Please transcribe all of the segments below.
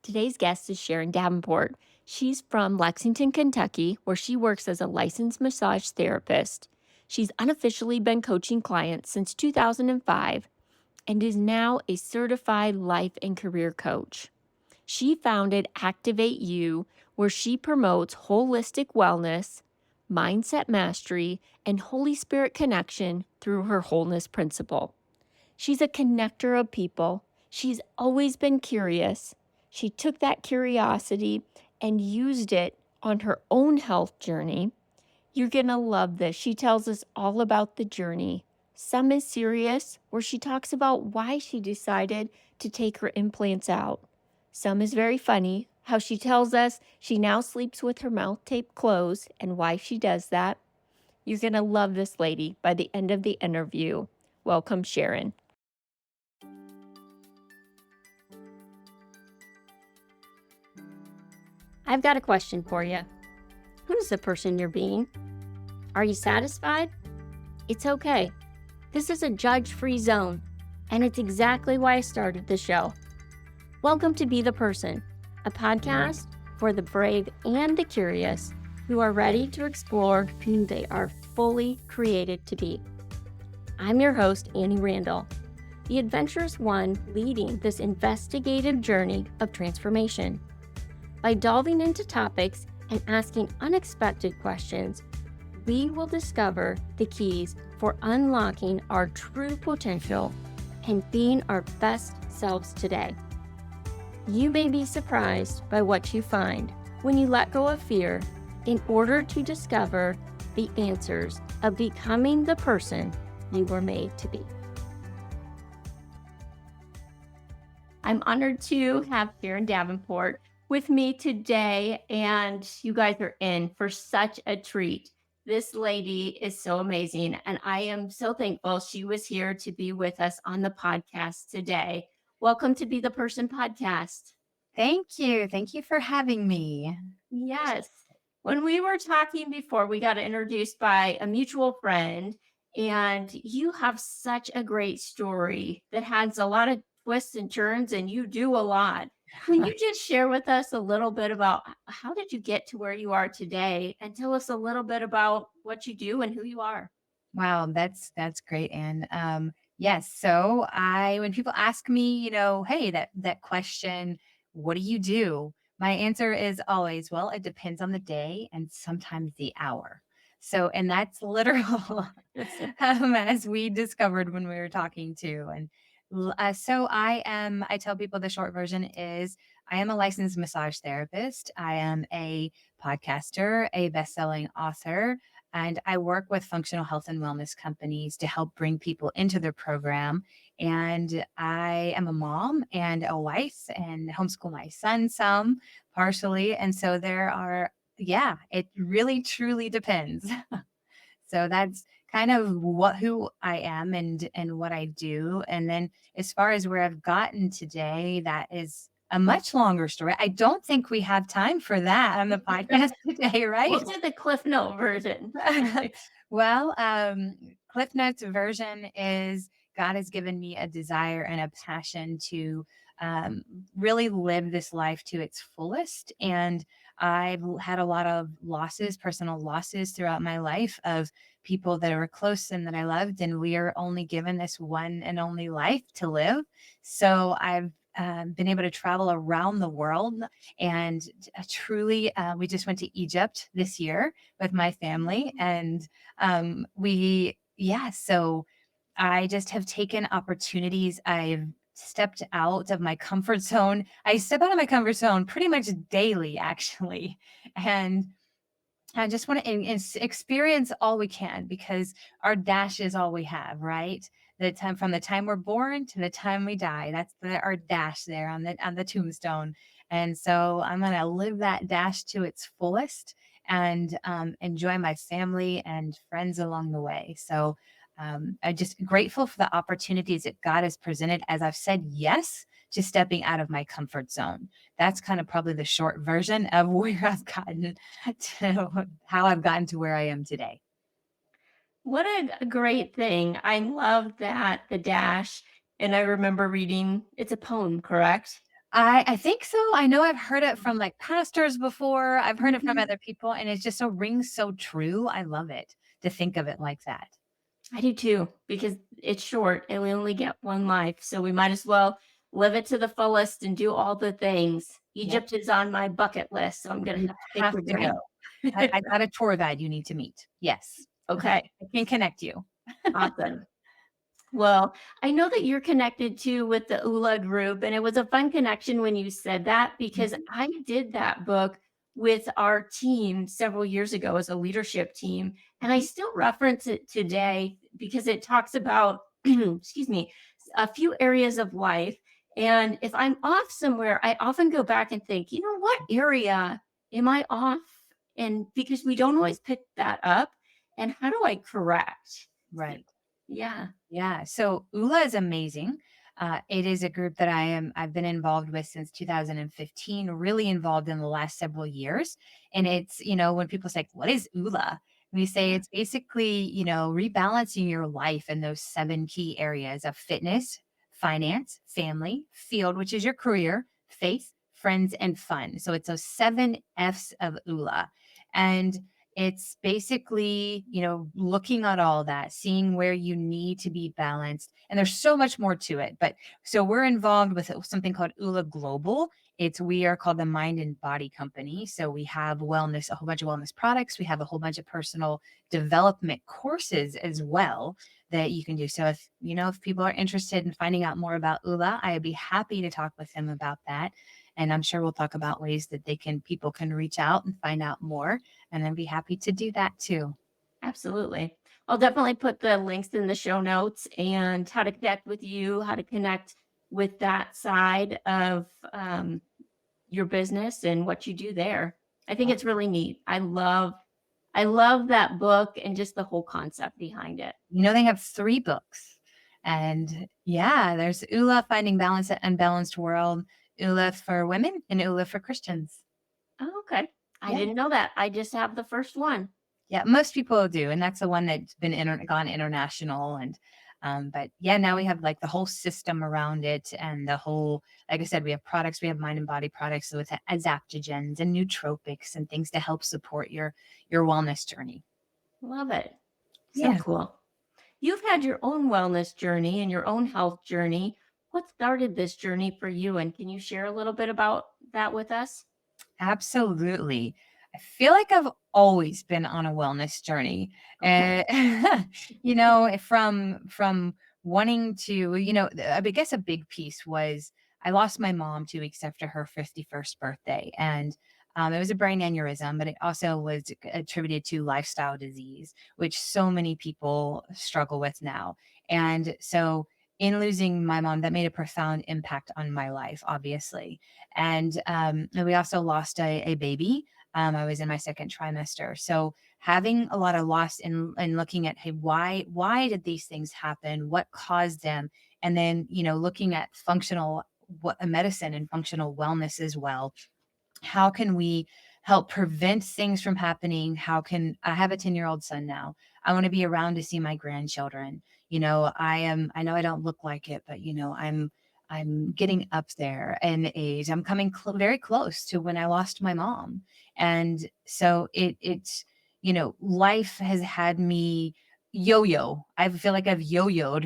Today's guest is Sharon Davenport. She's from Lexington, Kentucky, where she works as a licensed massage therapist. She's unofficially been coaching clients since 2005 and is now a certified life and career coach. She founded Activate You, where she promotes holistic wellness, mindset mastery, and Holy Spirit connection through her wholeness principle. She's a connector of people. She's always been curious. She took that curiosity and used it on her own health journey. You're going to love this. She tells us all about the journey. Some is serious, where she talks about why she decided to take her implants out. Some is very funny, how she tells us she now sleeps with her mouth taped closed and why she does that. You're going to love this lady by the end of the interview. Welcome, Sharon. I've got a question for you. Who's the person you're being? Are you satisfied? It's okay. This is a judge-free zone, and it's exactly why I started the show. Welcome to Be the Person, a podcast for the brave and the curious who are ready to explore who they are fully created to be. I'm your host, Annie Randall, the adventurous one leading this investigative journey of transformation. By delving into topics and asking unexpected questions, we will discover the keys for unlocking our true potential and being our best selves today. You may be surprised by what you find when you let go of fear in order to discover the answers of becoming the person you were made to be. I'm honored to have Sharon Davenport with me today, and you guys are in for such a treat. This lady is so amazing, and I am so thankful she was here to be with us on the podcast today. Welcome to Be the Person podcast. Thank you. Thank you for having me. Yes. When we were talking before, we got introduced by a mutual friend, and you have such a great story that has a lot of twists and turns, and you do a lot. Can you just share with us a little bit about how did you get to where you are today, and tell us a little bit about what you do and who you are? Wow, that's great. And yes, so I when people ask me, hey, that question, what do you do? My answer is always, well, it depends on the day and sometimes the hour. So, and that's literal, as we discovered when we were talking too. And so I tell people the short version is I am a licensed massage therapist. I am a podcaster, a best-selling author, and I work with functional health and wellness companies to help bring people into their program. And I am a mom and a wife and homeschool my son some partially. And so it really truly depends. So that's kind of who I am and what I do. And then as far as where I've gotten today, that is a much longer story. I don't think we have time for that on the podcast today, right? We'll do the Cliff Note version. Well, Cliff Notes version is God has given me a desire and a passion to really live this life to its fullest. And I've had a lot of losses, personal losses throughout my life of people that were close and that I loved. And we are only given this one and only life to live. So I've been able to travel around the world and truly, we just went to Egypt this year with my family. And so I just have taken opportunities. I've stepped out of my comfort zone. I step out of my comfort zone pretty much daily, actually. And I just want to experience all we can because our dash is all we have, right? The time from the time we're born to the time we die. That's our dash there on the tombstone. And so I'm going to live that dash to its fullest and enjoy my family and friends along the way. So I'm just grateful for the opportunities that God has presented as I've said yes to stepping out of my comfort zone. That's kind of probably the short version of where I've gotten to how I've gotten to where I am today. What a great thing. I love that, the dash. And I remember reading, it's a poem, correct? I think so. I know I've heard it from, like, pastors before. I've heard it from Mhm. other people, and it's just so rings so true. I love it to think of it like that. I do too, because it's short and we only get one life. So we might as well live it to the fullest and do all the things. Yep. Egypt is on my bucket list, so I'm going to You have to pick have your to brain. go. I got a tour guide you need to meet. Yes. Okay, I can connect you. awesome. Well, I know that you're connected too with the ULA group, and it was a fun connection when you said that because Mhm, I did that book with our team several years ago as a leadership team, and I mhm. still reference it today because it talks about, excuse me, a few areas of life. And if I'm off somewhere, I often go back and think, what area am I off? And because we don't always pick that up, and how do I correct? So, Right. yeah. Yeah. So ULA is amazing. It is a group that I've been involved with since 2015, really involved in the last several years. And it's, when people say, what is ULA? We say Yeah. it's basically, rebalancing your life in those seven key areas of fitness, finance, family, field, which is your career, faith, friends, and fun. So it's those seven F's of ULA. And it's basically, looking at all that, seeing where you need to be balanced. And there's so much more to it. But so we're involved with something called ULA Global. We are called the Mind and Body Company. So we have wellness, a whole bunch of wellness products. We have a whole bunch of personal development courses as well that you can do. So if people are interested in finding out more about ULA, I'd be happy to talk with them about that. And I'm sure we'll talk about ways that people can reach out and find out more, and I'd be happy to do that too. Absolutely. I'll definitely put the links in the show notes and how to connect with you, how to connect with that side of your business and what you do there. I think it's really neat. I love that book and just the whole concept behind it. They have 3 books. And yeah, there's ULA Finding Balance in Unbalanced World, ULA for women, and ULA for Christians. Oh, okay. I Yeah. didn't know that. I just have the first one. Yeah, most people do, and that's the one that's been gone international. And but yeah, now we have like the whole system around it, and the whole, like I said, we have products, we have mind and body products with adaptogens and nootropics and things to help support your wellness journey. Love it. So Yeah. cool. You've had your own wellness journey and your own health journey. What started this journey for you? And can you share a little bit about that with us? Absolutely. I feel like I've always been on a wellness journey. Okay. From wanting to, I guess a big piece was I lost my mom 2 weeks after her 51st birthday. And it was a brain aneurysm, but it also was attributed to lifestyle disease, which so many people struggle with now. And so in losing my mom, that made a profound impact on my life, obviously. And we also lost a baby. I was in my second trimester. So having a lot of loss in looking at, hey, why did these things happen? What caused them? And then, looking at functional medicine and functional wellness as well. How can we help prevent things from happening? How can I have a 10-year-old son now? I want to be around to see my grandchildren. I know I don't look like it, but I'm getting up there in age. I'm coming very close to when I lost my mom. And so life has had me yo-yo. I feel like I've yo-yoed.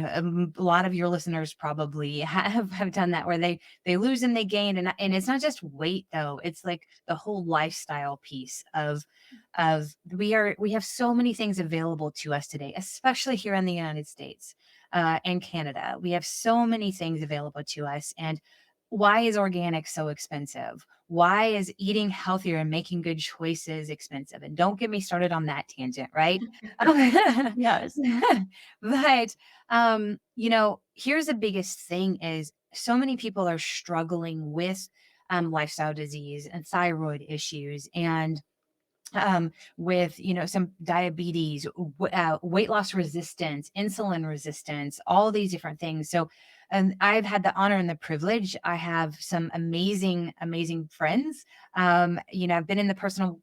A lot of your listeners probably have done that, where they lose and they gain. And it's not just weight though, it's like the whole lifestyle piece of we have so many things available to us today, especially here in the United States and Canada. We have so many things available to us. And why is organic so expensive? Why is eating healthier and making good choices expensive? And don't get me started on that tangent, right? Yes. But here's the biggest thing is so many people are struggling with lifestyle disease and thyroid issues, and with some diabetes, weight loss resistance, insulin resistance, all these different things. So, and I've had the honor and the privilege. I have some amazing friends. I've been in the personal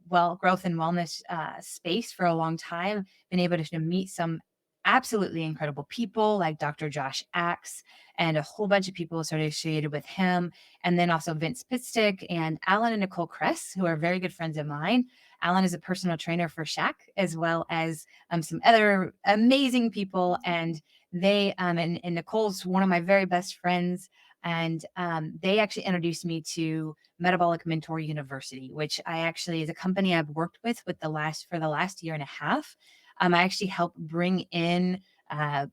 growth and wellness space for a long time. Been able to meet some absolutely incredible people like Dr. Josh Axe and a whole bunch of people associated with him. And then also Vince Pitstick and Alan and Nicole Kress, who are very good friends of mine. Alan is a personal trainer for Shaq, as well as some other amazing people. And and Nicole's one of my very best friends. And they actually introduced me to Metabolic Mentor University, which I actually is a company I've worked with for the last year and a half. I actually help bring in uh,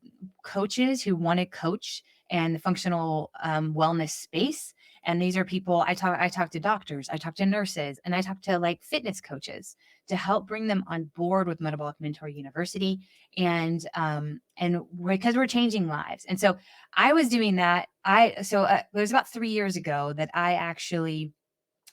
coaches who want to coach and the functional wellness space. And these are people I talk to doctors, I talk to nurses, and I talk to like fitness coaches to help bring them on board with Metabolic Mentor University. And because we're changing lives. And so I was doing that. It was about 3 years ago that I actually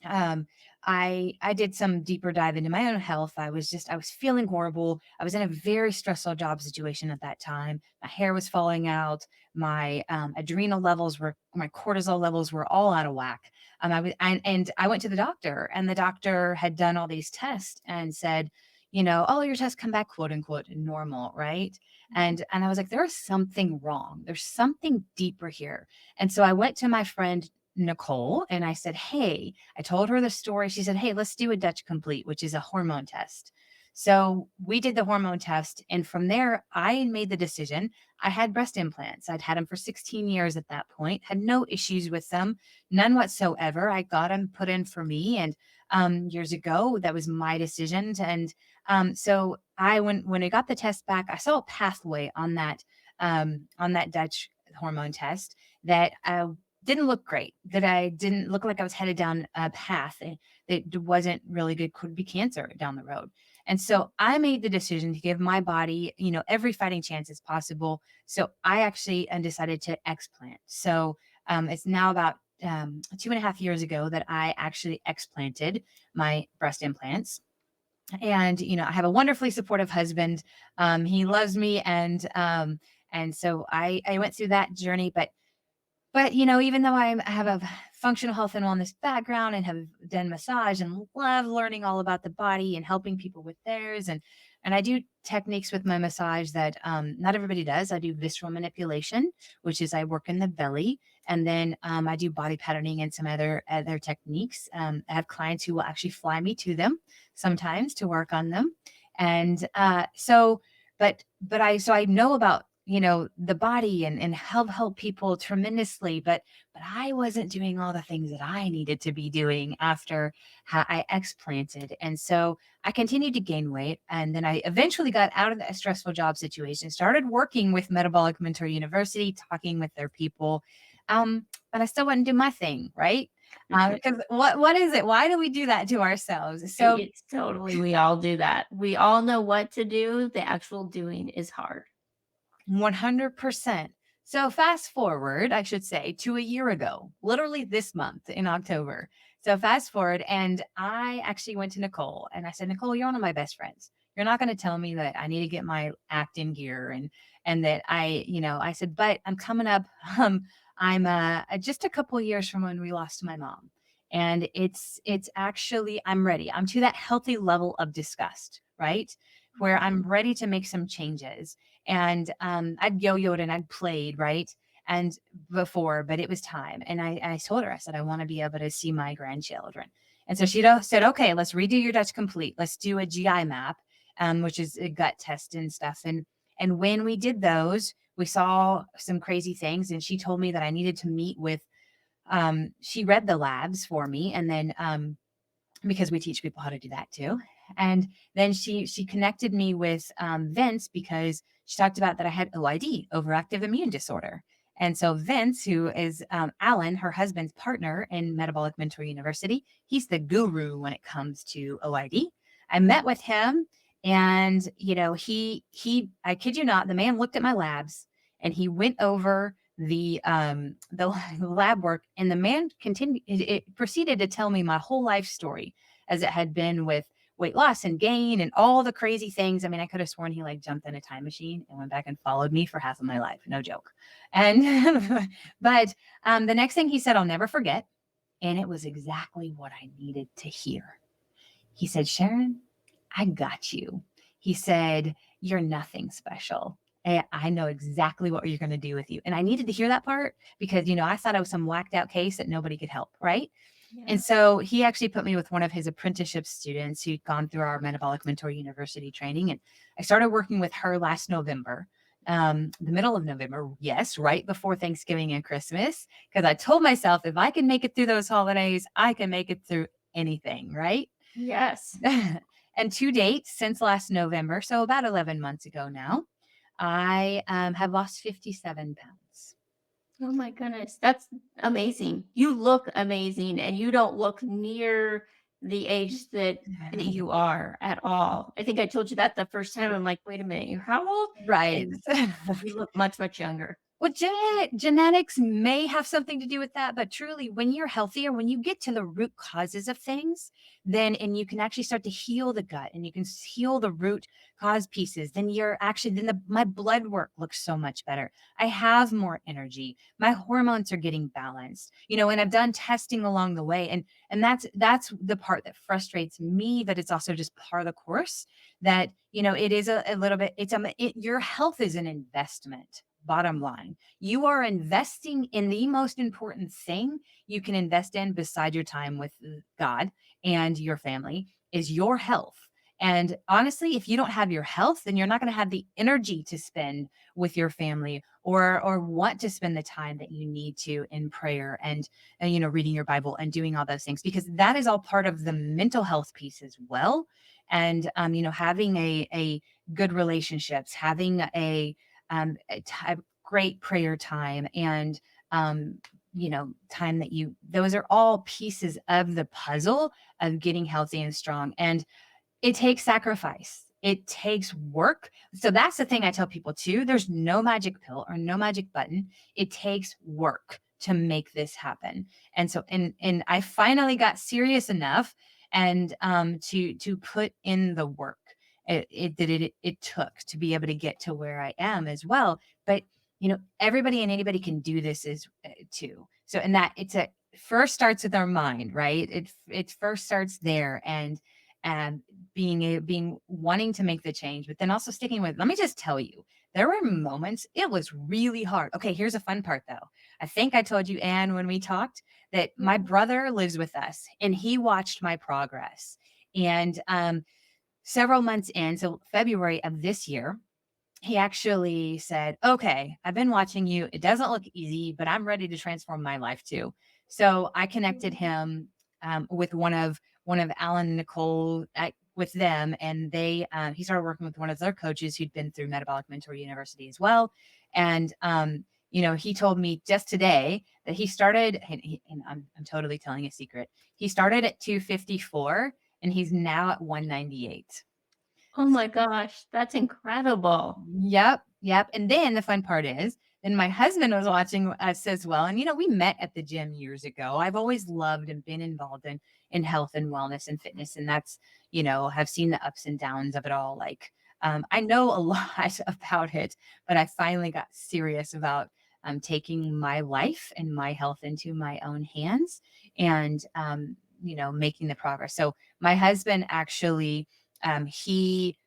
um I did some deeper dive into my own health. I was feeling horrible. I was in a very stressful job situation at that time. My hair was falling out. My adrenal levels were my cortisol levels were all out of whack. And I went to the doctor, and the doctor had done all these tests and said, "Oh, your tests come back quote unquote normal, right?" And I was like, "There's something wrong. There's something deeper here." And so I went to my friend Nicole and I said, "Hey," I told her the story. She said, "Hey, let's do a Dutch Complete, which is a hormone test." So we did the hormone test. And from there, I made the decision. I had breast implants. I'd had them for 16 years at that point, had no issues with them, none whatsoever. I got them put in for me. And years ago, that was my decision. And so when I got the test back, I saw a pathway on that Dutch hormone test that didn't look great, that I didn't look like I was headed down a path that wasn't really good, could be cancer down the road. And so I made the decision to give my body, every fighting chance as possible. So I actually decided to explant. So it's now about 2.5 years ago that I actually explanted my breast implants. And I have a wonderfully supportive husband. He loves me, and so I went through that journey. But, even though I have a functional health and wellness background and have done massage and love learning all about the body and helping people with theirs, and I do techniques with my massage that not everybody does. I do visceral manipulation, which is I work in the belly, and then I do body patterning and some other techniques. I have clients who will actually fly me to them sometimes to work on them, and but I know about the body and help people tremendously, but I wasn't doing all the things that I needed to be doing after how I explanted. And so I continued to gain weight, and then I eventually got out of that stressful job situation, started working with Metabolic Mentor University, talking with their people. But I still wouldn't do my thing, right? Because what is it? Why do we do that to ourselves? So It's totally, we all do that. We all know what to do. The actual doing is hard. 100%. So fast forward, I should say, to a year ago, literally this month in October. So fast forward, and I actually went to Nicole and I said, "Nicole, you're one of my best friends. You're not going to tell me that I need to get my act in gear and that I said, but I'm coming up. I'm just a couple years from when we lost my mom. And it's actually I'm ready. I'm to that healthy level of disgust, right? Where I'm ready to make some changes. And I'd yo-yoed and I'd played, right? And before, but it was time. And I told her, I said, I want to be able to see my grandchildren. And so she said, "Okay, let's redo your Dutch Complete. Let's do a GI map, which is a gut test and stuff." And when we did those, we saw some crazy things. And she told me that I needed to meet with. She read the labs for me, and then because we teach people how to do that too. And then she connected me with Vince because she talked about that I had OID, overactive immune disorder. And so Vince, who is Alan, her husband's partner in Metabolic Mentor University, he's the guru when it comes to OID. I met with him, and I kid you not, the man looked at my labs and he went over the lab work, and the man continued it proceeded to tell me my whole life story as it had been with weight loss and gain and all the crazy things. I mean, I could have sworn he like jumped in a time machine and went back and followed me for half of my life, no joke. And but the next thing he said, I'll never forget, and it was exactly what I needed to hear. He said, "Sharon, I got you." He said, "You're nothing special." I know exactly what you're going to do with you. And I needed to hear that part because, I thought I was some whacked out case that nobody could help. Right. And Yeah. so he actually put me with one of his apprenticeship students who'd gone through our Metabolic Mentor University training. And I started working with her last November, the middle of November. Yes, right before Thanksgiving and Christmas. Because I told myself if I can make it through those holidays, I can make it through anything. Right. Yes. And to date, since last November, so about 11 months ago now, I have lost 57 pounds. Oh my goodness, that's amazing. You look amazing and you don't look near the age that you are at all. I think I told you that the first time. I'm like, "Wait a minute, you're how old?" Right. And you look much, much younger. Well, genetics may have something to do with that, but truly, when you're healthier, when you get to the root causes of things, then and you can actually start to heal the gut and you can heal the root cause pieces, then you're actually my blood work looks so much better. I have more energy. My hormones are getting balanced. And I've done testing along the way, and that's the part that frustrates me, but it's also just part of the course that it is a little bit. Your health is an investment. Bottom line, you are investing in the most important thing you can invest in beside your time with God and your family is your health. And honestly, if you don't have your health, then you're not going to have the energy to spend with your family or want to spend the time that you need to in prayer and reading your Bible and doing all those things because that is all part of the mental health piece as well. And having a good relationships, having a great prayer time and time that those are all pieces of the puzzle of getting healthy and strong. And it takes sacrifice. It takes work. So that's the thing I tell people too. There's no magic pill or no magic button. It takes work to make this happen. And so and I finally got serious enough and to put in the work. It took to be able to get to where I am as well. But everybody and anybody can do this as too. So and that it's a first starts with our mind, right? It first starts there and being wanting to make the change, but then also sticking with. Let me just tell you, there were moments it was really hard. Okay, here's a fun part though. I think I told you, Anne, when we talked, that my Yeah. brother lives with us and he watched my progress. And several months in, so February of this year, he actually said, "Okay, I've been watching you. It doesn't look easy, but I'm ready to transform my life too." So I connected him with one of Alan and Nicole with them, and he started working with one of their coaches who'd been through Metabolic Mentor University as well. And he told me just today that he started, and I'm totally telling a secret. He started at 254, and he's now at 198. Oh my gosh, that's incredible. Yep, yep, and then the fun part is, then my husband was watching us as well, and, we met at the gym years ago. I've always loved and been involved in health and wellness and fitness, and that's, have seen the ups and downs of it all, like, I know a lot about it, but I finally got serious about, taking my life and my health into my own hands and, making the progress. So, my husband actually, he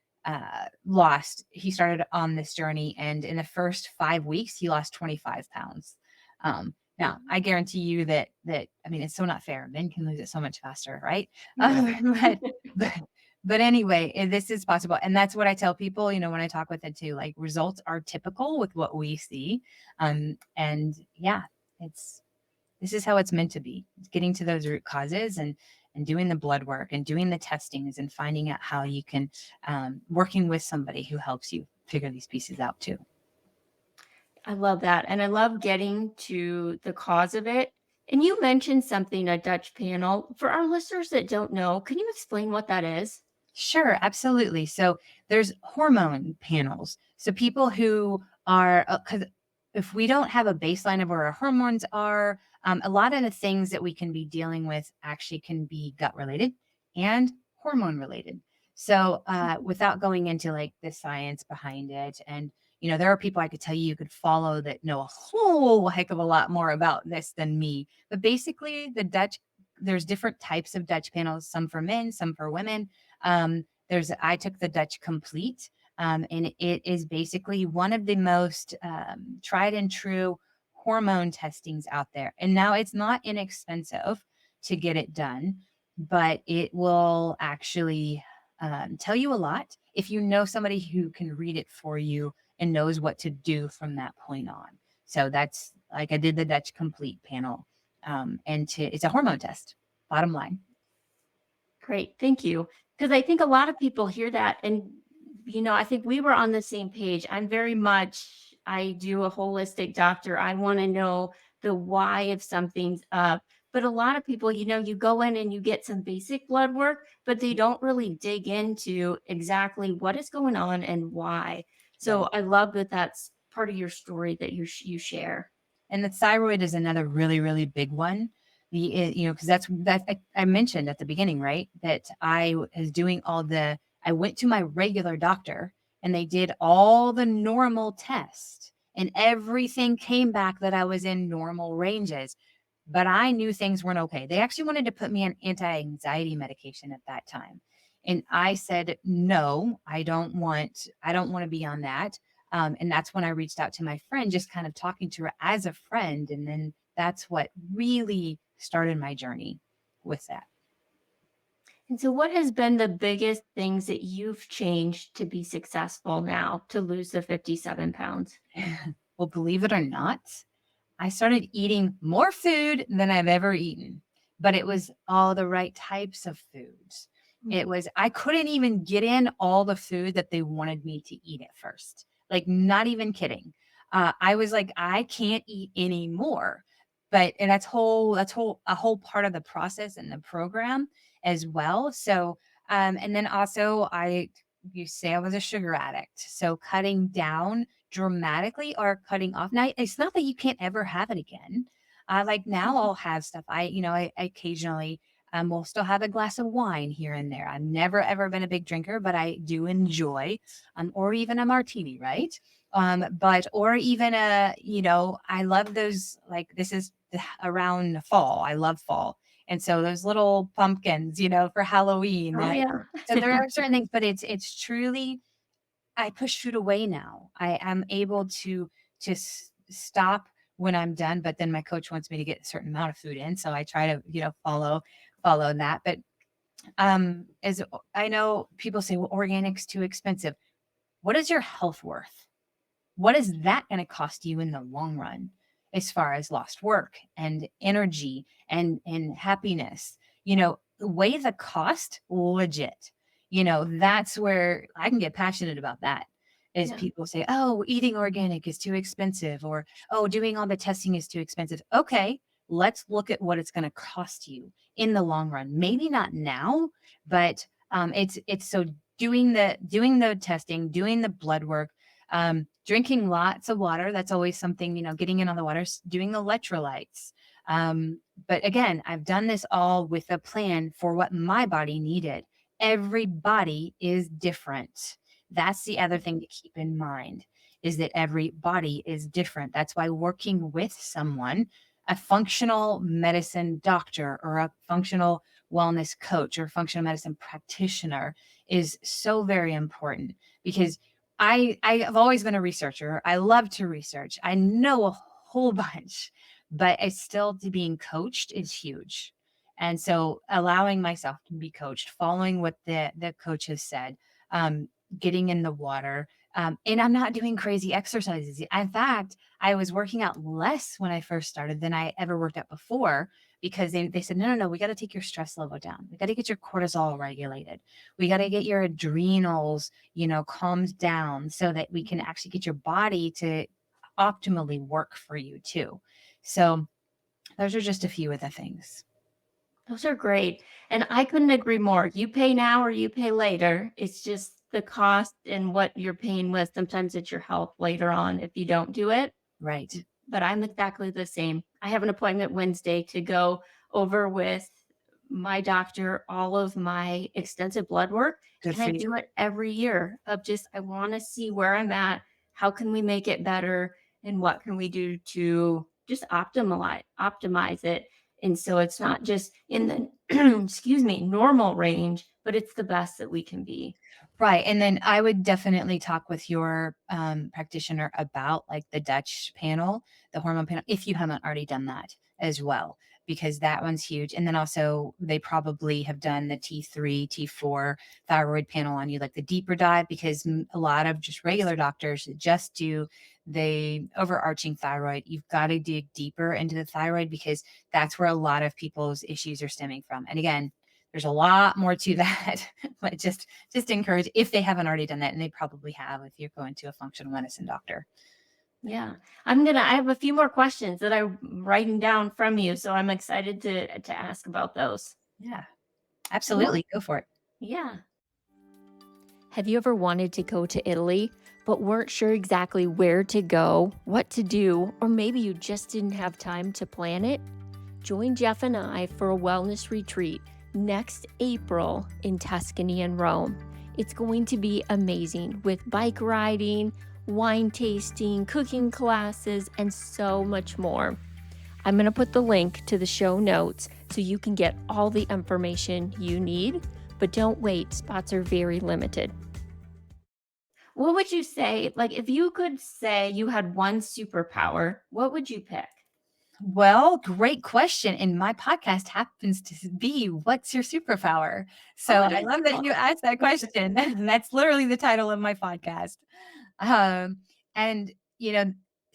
started on this journey, and in the first 5 weeks he lost 25 pounds. Now I guarantee you that I mean it's so not fair, men can lose it so much faster, right? Yeah. But but but anyway, this is possible, and that's what I tell people, when I talk with it too, like results are typical with what we see. And yeah, it's this is how it's meant to be. It's getting to those root causes and doing the blood work and doing the testings and finding out how you can working with somebody who helps you figure these pieces out too. I love that, and I love getting to the cause of it. And you mentioned something, a Dutch panel. For our listeners that don't know, can you explain what that is? Sure, absolutely. So there's hormone panels. So people who are, because if we don't have a baseline of where our hormones are, a lot of the things that we can be dealing with actually can be gut related and hormone related. So without going into like the science behind it, and there are people I could tell you could follow that know a whole heck of a lot more about this than me. But basically, there's different types of Dutch panels, some for men, some for women. I took the Dutch Complete. And it is basically one of the most tried and true hormone testings out there. And now it's not inexpensive to get it done, but it will actually tell you a lot if you know somebody who can read it for you and knows what to do from that point on. So that's like I did the Dutch Complete panel, it's a hormone test. Bottom line, Great. Thank you. Because I think a lot of people hear that. And, I think we were on the same page. I do a holistic doctor. I want to know the why if something's up. But a lot of people, you go in and you get some basic blood work, but they don't really dig into exactly what is going on and why. So right? I love that that's part of your story that you share. And the thyroid is another really, really big one. Because that I mentioned at the beginning, right? That was doing I went to my regular doctor and they did all the normal tests and everything came back that I was in normal ranges. But I knew things weren't okay. They actually wanted to put me on anti-anxiety medication at that time. And I said, no, I don't want to be on that. And that's when I reached out to my friend, just kind of talking to her as a friend. And then that's what really started my journey with that. And so, what has been the biggest things that you've changed to be successful now to lose the 57 pounds? Well, believe it or not, I started eating more food than I've ever eaten, but it was all the right types of foods. I couldn't even get in all the food that they wanted me to eat at first. Like, not even kidding. I was like, I can't eat anymore. And a whole part of the process and the program as well. So, and then also you say I was a sugar addict. So cutting down dramatically or cutting off. Now, it's not that you can't ever have it again. Like now I'll have stuff. I occasionally will still have a glass of wine here and there. I've never ever been a big drinker, but I do enjoy, or even a martini, right? Or even I love those, like this is around fall. I love fall. And so those little pumpkins, for Halloween. Oh, yeah. So there are certain things, but it's truly I push food away now. I am able to stop when I'm done, but then my coach wants me to get a certain amount of food in, so I try to, follow that. But as I know people say, well, organic's too expensive. What is your health worth? What is that going to cost you in the long run as far as lost work and energy and happiness? Weigh the cost legit. That's where I can get passionate about that. Is Yeah. people say, "Oh, eating organic is too expensive," or "Oh, doing all the testing is too expensive." Okay, let's look at what it's going to cost you in the long run. Maybe not now, but it's so doing the testing, doing the blood work, drinking lots of water. That's always something, getting in on the water, doing electrolytes. But again, I've done this all with a plan for what my body needed. Every body is different. That's the other thing to keep in mind is that every body is different. That's why working with someone, a functional medicine doctor or a functional wellness coach or functional medicine practitioner is so very important because I have always been a researcher. I love to research. I know a whole bunch, but it's still to being coached is huge. And so allowing myself to be coached, following what the coach has said, getting in the water. And I'm not doing crazy exercises. In fact, I was working out less when I first started than I ever worked out before because they said, no, no, no, we got to take your stress level down. We got to get your cortisol regulated. We got to get your adrenals, calmed down so that we can actually get your body to optimally work for you too. So those are just a few of the things. Those are great. And I couldn't agree more. You pay now or you pay later. It's just the cost and what you're paying with. Sometimes it's your health later on if you don't do it. Right. But I'm exactly the same. I have an appointment Wednesday to go over with my doctor all of my extensive blood work. Good And for I you. do it every year of just, I want to see where I'm at. How can we make it better? And what can we do to just optimize it? And so it's not just in the excuse me, normal range, but it's the best that we can be. Right, and then I would definitely talk with your, practitioner about, like, the Dutch panel, the hormone panel, if you haven't already done that as well, because that one's huge, and then also, they probably have done the T3, T4 thyroid panel on you, like the deeper dive, because a lot of just regular doctors just do the overarching thyroid. You've gotta dig deeper into the thyroid because that's where a lot of people's issues are stemming from, and again, there's a lot more to that, but just encourage if they haven't already done that, and they probably have if you're going to a functional medicine doctor. Yeah. I have a few more questions that I'm writing down from you, so I'm excited to ask about those. Yeah, Well, absolutely, go for it. yeah. Have you ever wanted to go to Italy, but weren't sure exactly where to go, what to do, or maybe you just didn't have time to plan it? Join Jeff and I for a wellness retreat next April in Tuscany and Rome. It's going to be amazing with bike riding, wine tasting, cooking classes, and so much more. I'm going to put the link to the show notes so you can get all the information you need, but don't wait, spots are very limited. What would you say, like, if you could say you had one superpower, what would you pick? Well, great question, and my podcast happens to be "What's your superpower?" So, Oh, it I is. love that Oh, you asked that question. That's literally the title of my podcast. Um, and,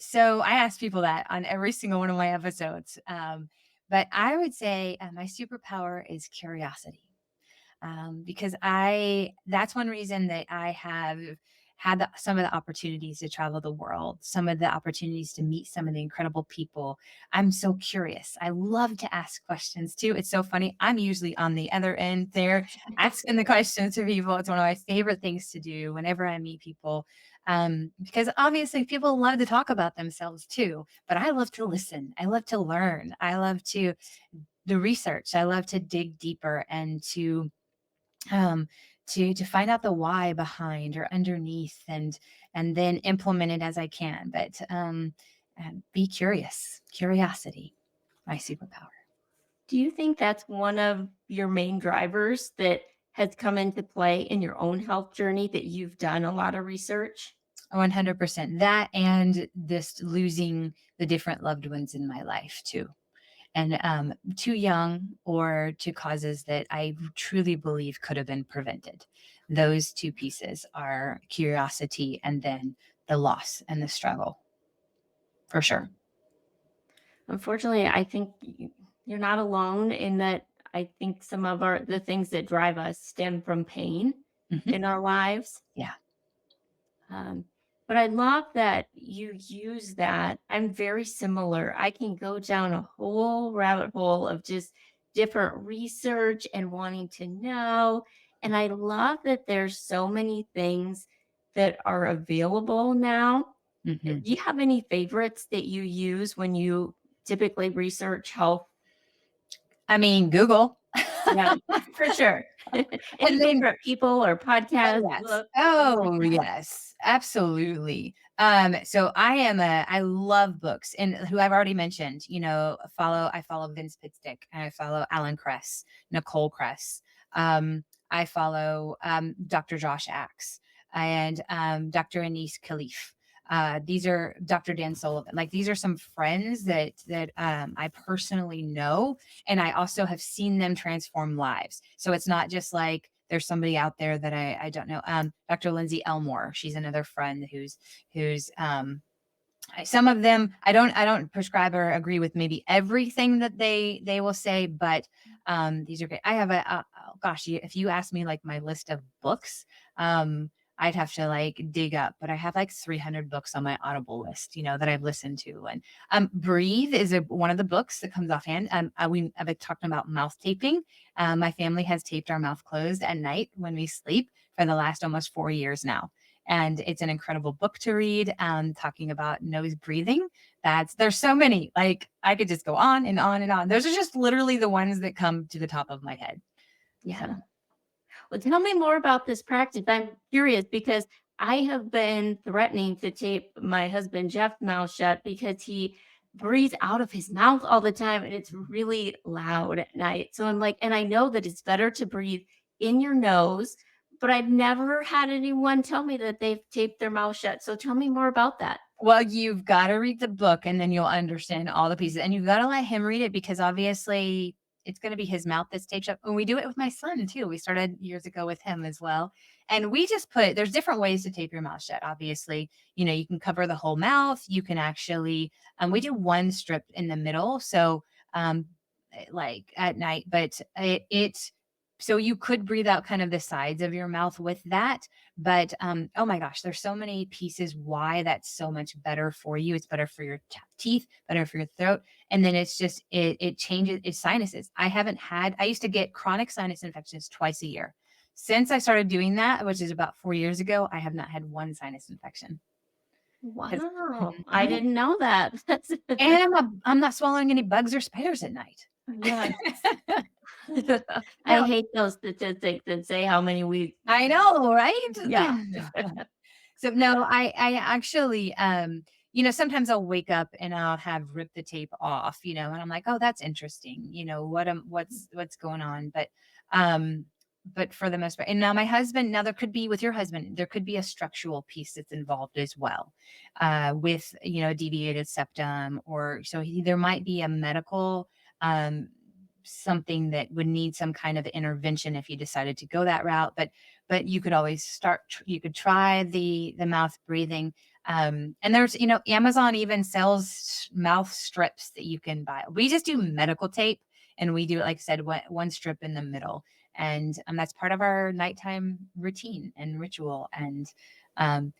so I ask people that on every single one of my episodes, but I would say, my superpower is curiosity. Because I that's one reason that I have had some of the opportunities to travel the world, some of the opportunities to meet some of the incredible people. I'm so curious. I love to ask questions too. It's so funny. I'm usually on the other end there asking the questions to people. It's one of my favorite things to do whenever I meet people. Because obviously people love to talk about themselves too, but I love to listen. I love to learn. I love to the research. I love to dig deeper and um, to find out the why behind or underneath and then implement it as I can. But be curious, curiosity, my superpower. do you think that's one of your main drivers that has come into play in your own health journey that you've done a lot of research? 100% that and this losing the different loved ones in my life too. And too young or to causes that I truly believe could have been prevented. Those two pieces are curiosity and then the loss and the struggle for sure. Unfortunately, I think you're not alone in that. I think some of the things that drive us stem from pain Mhm. in our lives. Yeah. Um, but I love that you use that. I'm very similar. I can go down a whole rabbit hole of just different research and wanting to know. And I love that there's so many things that are available now. Mhm. Do you have any favorites that you use when you typically research health? I mean, Google. Yeah, for sure. Any And then favorite people or oh, podcasts, yes. books, things like Oh, that? yes. Absolutely. So I love books and who I've already mentioned, I follow Vince Pitstick and I follow Alan Kress, Nicole Kress. I follow Dr. Josh Axe and Dr. Anise Khalif. These are Dr. Dan Sullivan. Like these are some friends that I personally know, and I also have seen them transform lives. So it's not just like there's somebody out there that I don't know. Dr. Lindsay Elmore, she's another friend who's some of them I don't prescribe or agree with maybe everything that they will say, but these are great. I have oh gosh, if you ask me like my list of books, um I'd have to like dig up, but I have like 300 books on my Audible list, that I've listened to. And Breathe is one of the books that comes offhand. I've been talking about mouth taping. My family has taped our mouth closed at night when we sleep for the last almost 4 years now, and it's an incredible book to read, talking about nose breathing. There's so many, like I could just go on and on and on. Those are just literally the ones that come to the top of my head. So Yeah. Well, tell me more about this practice. I'm curious because I have been threatening to tape my husband Jeff's mouth shut because he breathe out of his mouth all the time, and it's really loud at night. So I'm like, and I know that it's better to breathe in your nose, but I've never had anyone tell me that they've taped their mouth shut. So tell me more about that. Well, you've gotta read the book and then you'll understand all the pieces, and you've gotta let him read it because obviously it's gonna be his mouth that's taped shut, and we do it with my son too. We started years ago with him as well, and we just put there's different ways to tape your mouth shut, obviously. You can cover the whole mouth, you can actually we do 1 strip in the middle, so, like, at night, but it so you could breathe out kind of the sides of your mouth with that, but, oh my gosh, there's so many pieces why that's so much better for you. It's better for your teeth, better for your throat. And then it's just, it changes its sinuses. I used to get chronic sinus infections twice a year. Since I started doing that, which is about 4 years ago, I have not had one sinus infection. 'Cause- Wow. I yeah. didn't know that. That's And I'm not swallowing any bugs or spiders at night. yeah. I No, hate those statistics that say how many we I know, yeah. right? So no, I actually sometimes I'll wake up and I'll have ripped the tape off, and I'm like, "Oh, that's interesting." What's going on? But for the most part, and now there could be with your husband, there could be a structural piece that's involved as well, with, a deviated septum, or so there might be a medical, um, something that would need some kind of intervention if you decided to go that route. But you could always you could try the mouth breathing. And there's, Amazon even sells mouth strips that you can buy. We just do medical tape, and we do, like I said, one strip in the middle. And that's part of our nighttime routine and ritual. And um,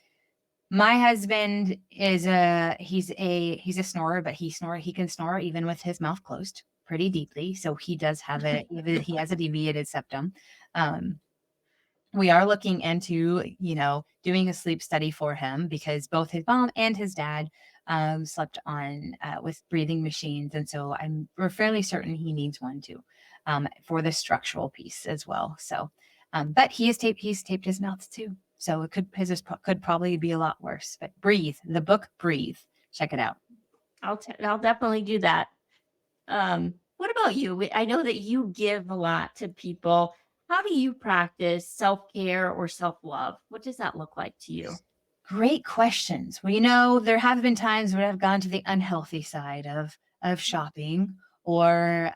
my husband he's a snorer, but he can snore even with his mouth closed pretty deeply. So he does have he has a deviated septum. Um, we are looking into, doing a sleep study for him because both his mom and his dad slept on with breathing machines, and so we're fairly certain he needs one too, for the structural piece as well. So, but he's taped his mouth too, so it could probably be a lot worse. But breathe, the book Breathe, check it out. I'll definitely do that. What about you? I know that you give a lot to people. How do you practice self-care or self-love? What does that look like to you? Great questions. Well, there have been times when I've gone to the unhealthy side of shopping or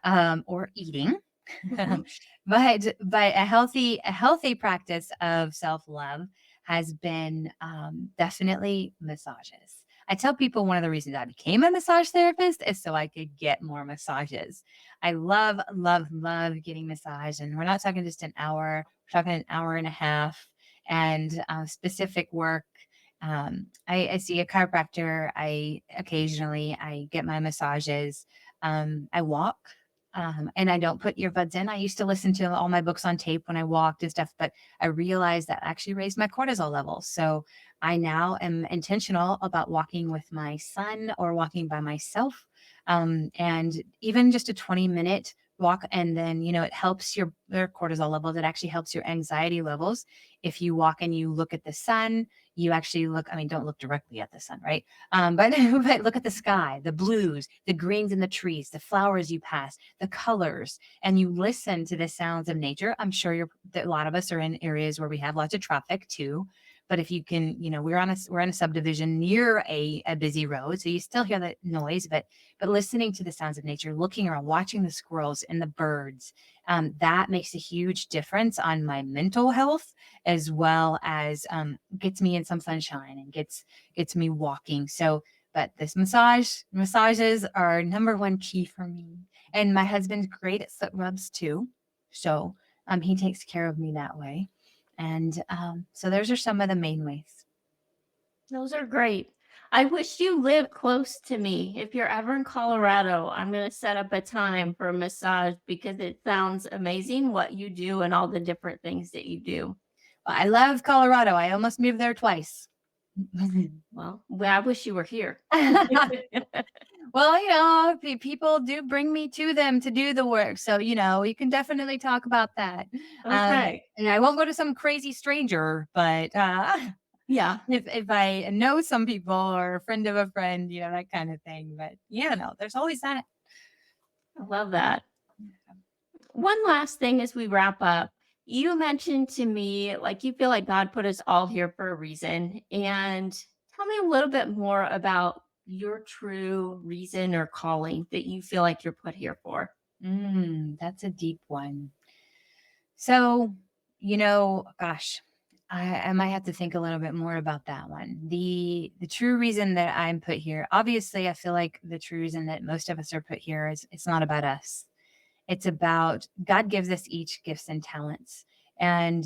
eating. Mhm. But a healthy practice of self-love has been, definitely massages. I tell people one of the reasons I became a massage therapist is so I could get more massages. I love, love, love getting massage, and we're not talking just an hour, we're talking an hour and a half, and specific work. I see a chiropractor. I get my massages. I walk, and I don't put earbuds in. I used to listen to all my books on tape when I walked and stuff, but I realized that actually raised my cortisol levels. So I now am intentional about walking with my son or walking by myself. And even just a 20-minute walk, and then, it helps your cortisol levels. It actually helps your anxiety levels. If you walk and you look at the sun, you actually I mean, don't look directly at the sun, right? But but look at the sky, the blues, the greens in the trees, the flowers you pass, the colors, and you listen to the sounds of nature. I'm sure a lot of us are in areas where we have lots of traffic too. But if you can, we're on a subdivision near a busy road, so you still hear the noise, but listening to the sounds of nature, looking around, watching the squirrels and the birds, that makes a huge difference on my mental health, as well as gets me in some sunshine and gets me walking. So, but this massages are number one key for me. And my husband's great at foot rubs too. So he takes care of me that way. And so those are some of the main ways. Those are great. I wish you lived close to me. If you're ever in Colorado, I'm going to set up a time for a massage because it sounds amazing what you do and all the different things that you do. Well, I love Colorado. I almost moved there twice. Well, I wish you were here. Well, people do bring me to them to do the work. So, you can definitely talk about that. Okay. And I won't go to some crazy stranger, but Yeah, if I know some people or a friend of a friend, that kind of thing. But yeah, no, there's always that. I love that. One last thing as we wrap up. You mentioned to me like you feel like God put us all here for a reason. And tell me a little bit more about your true reason or calling that you feel like you're put here for. That's a deep one. So, gosh, I might have to think a little bit more about that one. The true reason that I'm put here, obviously, I feel like the true reason that most of us are put here is it's not about us. It's about God gives us each gifts and talents. And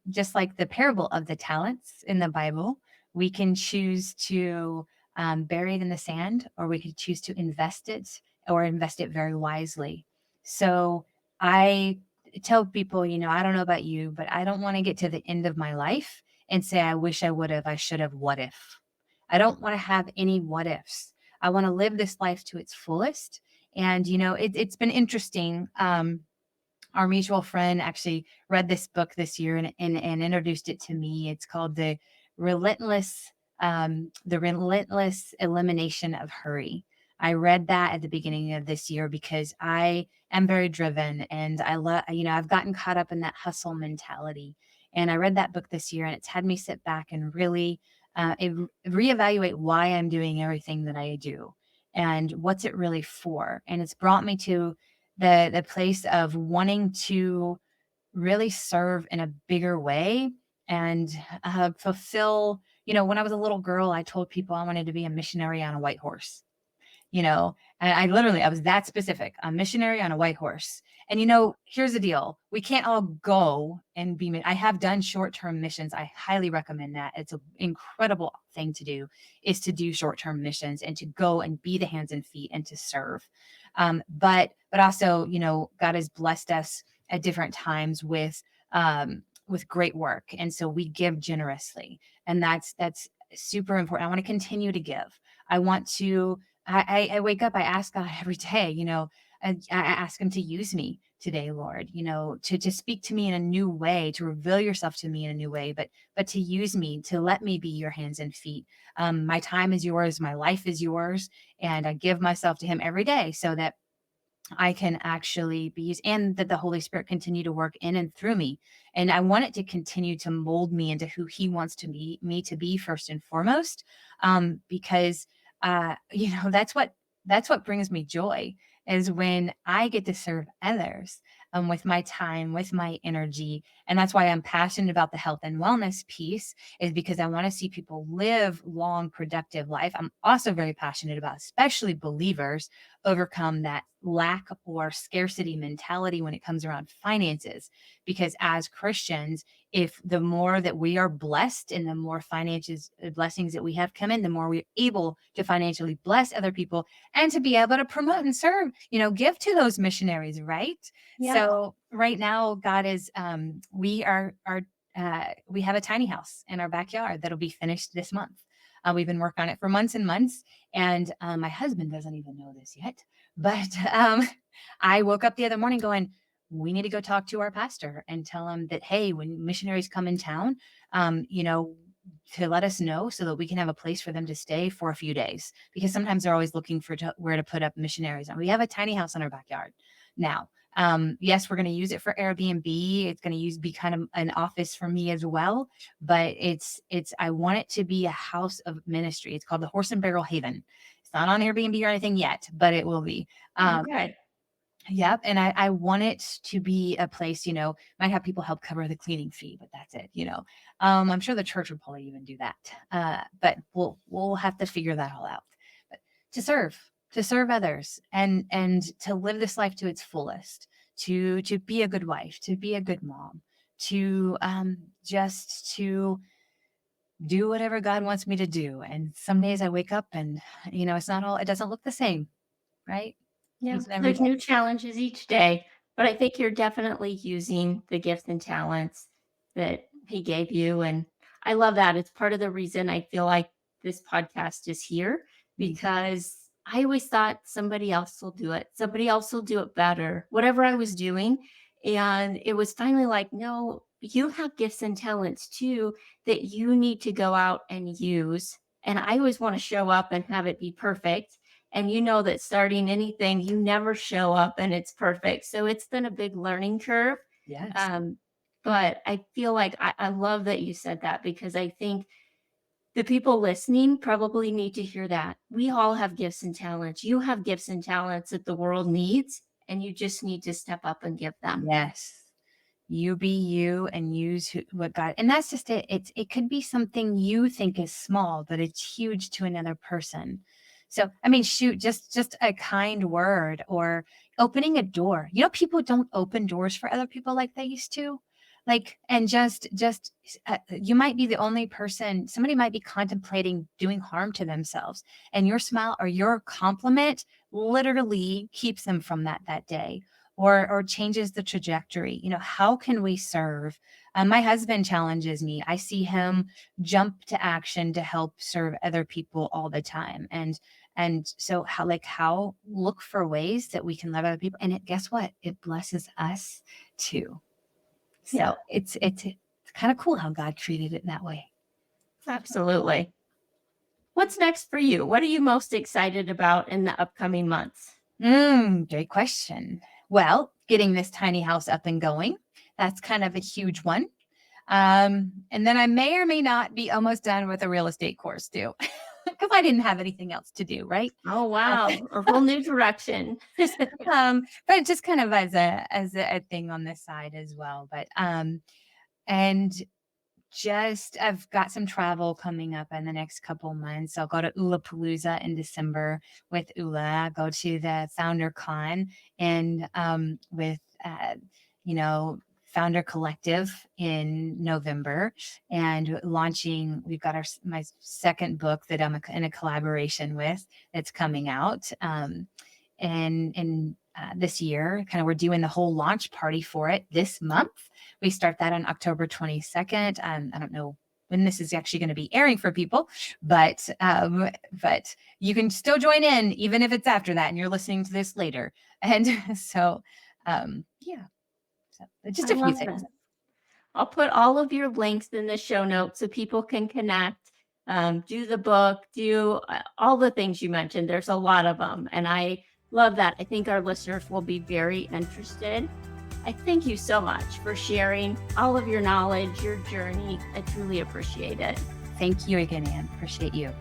just like the parable of the talents in the Bible, we can choose to bury it in the sand, or we could choose to invest it or invest it very wisely. So I tell people, I don't know about you, but I don't want to get to the end of my life and say, I wish I would have, I should have, what if? I don't want to have any what ifs. I want to live this life to its fullest. And, it's been interesting. Our mutual friend actually read this book this year and introduced it to me. It's called Relentless, The Relentless Elimination of Hurry. I read that at the beginning of this year because I am very driven and I love, I've gotten caught up in that hustle mentality. And I read that book this year and it's had me sit back and really reevaluate why I'm doing everything that I do and what's it really for. And it's brought me to the place of wanting to really serve in a bigger way and fulfill. When I was a little girl, I told people I wanted to be a missionary on a white horse. And I was that specific, a missionary on a white horse. And here's the deal. We can't all go and I have done short-term missions. I highly recommend that. It's an incredible thing to do, is to do short-term missions and to go and be the hands and feet and to serve. But also, God has blessed us at different times with great work. And so we give generously. And that's super important. I want to continue to give. I want to I wake up, I ask God every day, I ask him to use me today, Lord, to speak to me in a new way, to reveal yourself to me in a new way, but to use me, to let me be your hands and feet. My time is yours, my life is yours, and I give myself to him every day so that I can actually be used and that the Holy Spirit continue to work in and through me. And I want it to continue to mold me into who he wants to be me to be first and foremost. Because that's what brings me joy is when I get to serve others with my time, with my energy. And that's why I'm passionate about the health and wellness piece, is because I want to see people live long, productive life. I'm also very passionate about, especially believers, overcome that lack or scarcity mentality when it comes around finances. Because as Christians, if the more that we are blessed and the more finances, blessings that we have come in, the more we're able to financially bless other people and to be able to promote and serve, give to those missionaries, right? Yeah. So right now, God is, we have a tiny house in our backyard that'll be finished this month. We've been working on it for months and months, and my husband doesn't even know this yet. But I woke up the other morning going, we need to go talk to our pastor and tell him that, hey, when missionaries come in town, to let us know so that we can have a place for them to stay for a few days, because sometimes they're always looking for where to put up missionaries. And we have a tiny house in our backyard now. Yes, we're going to use it for Airbnb. It's going to be kind of an office for me as well, but I want it to be a house of ministry. It's called the Horse and Barrel Haven. It's not on Airbnb or anything yet, but it will be. Okay. Yep. And I want it to be a place, might have people help cover the cleaning fee, but that's it. I'm sure the church would probably even do that. But we'll have to figure that all out. But to serve others and to live this life to its fullest, to be a good wife, to be a good mom, to just to do whatever God wants me to do. And some days I wake up and, it doesn't look the same, right? Yeah, Each and every there's day. new challenges each day, but I think you're definitely using the gifts and talents that he gave you. And I love that. It's part of the reason I feel like this podcast is here, Mm. because I always thought somebody else will do it. Somebody else will do it better, whatever I was doing. And it was finally like, no, you have gifts and talents too that you need to go out and use. And I always want to show up and have it be perfect. And you know that starting anything, you never show up and it's perfect. So it's been a big learning curve. Yes. Um, but I feel like I love that you said that because I think the people listening probably need to hear that. We all have gifts and talents. You have gifts and talents that the world needs, and you just need to step up and give them. Yes. You be you and use what God, and that's just it. It could be something you think is small, but it's huge to another person. So, I mean, shoot, just a kind word or opening a door. People don't open doors for other people like they used to. Like, and you might be the only person, somebody might be contemplating doing harm to themselves, and your smile or your compliment literally keeps them from that day or changes the trajectory. How can we serve? My husband challenges me. I see him jump to action to help serve other people all the time. And so how look for ways that we can love other people. And guess what? It blesses us too. Yeah, So it's kind of cool how God treated it that way. absolutely. What's next for you? What are you most excited about in the upcoming months? Great question. Well, getting this tiny house up and going, that's kind of a huge one. And then I may or may not be almost done with a real estate course too, because I didn't have anything else to do, right? Oh, Uh, wow. A whole new direction. but just kind of as a thing on this side as well. But and just I've got some travel coming up in the next couple months. I'll go to Palooza in December with Ula. Go to the Founder Con and with Founder Collective in November, and launching. We've got my second book that I'm in a collaboration with that's coming out. And this year, kind of we're doing the whole launch party for it this month. We start that on October 22nd. I don't know when this is actually going to be airing for people, but you can still join in even if it's after that and you're listening to this later. And so, yeah, so just I a few love things. that. I'll put all of your links in the show notes so people can connect, do the book, do all the things you mentioned. There's a lot of them. And I love that. I think our listeners will be very interested. I thank you so much for sharing all of your knowledge, your journey. I truly appreciate it. Thank you again, Anne. Appreciate you.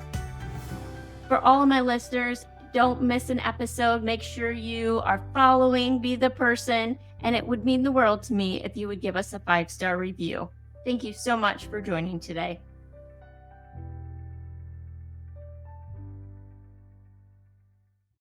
For all of my listeners, don't miss an episode. Make sure you are following Be the Person. And it would mean the world to me if you would give us a 5-star review. Thank you so much for joining today.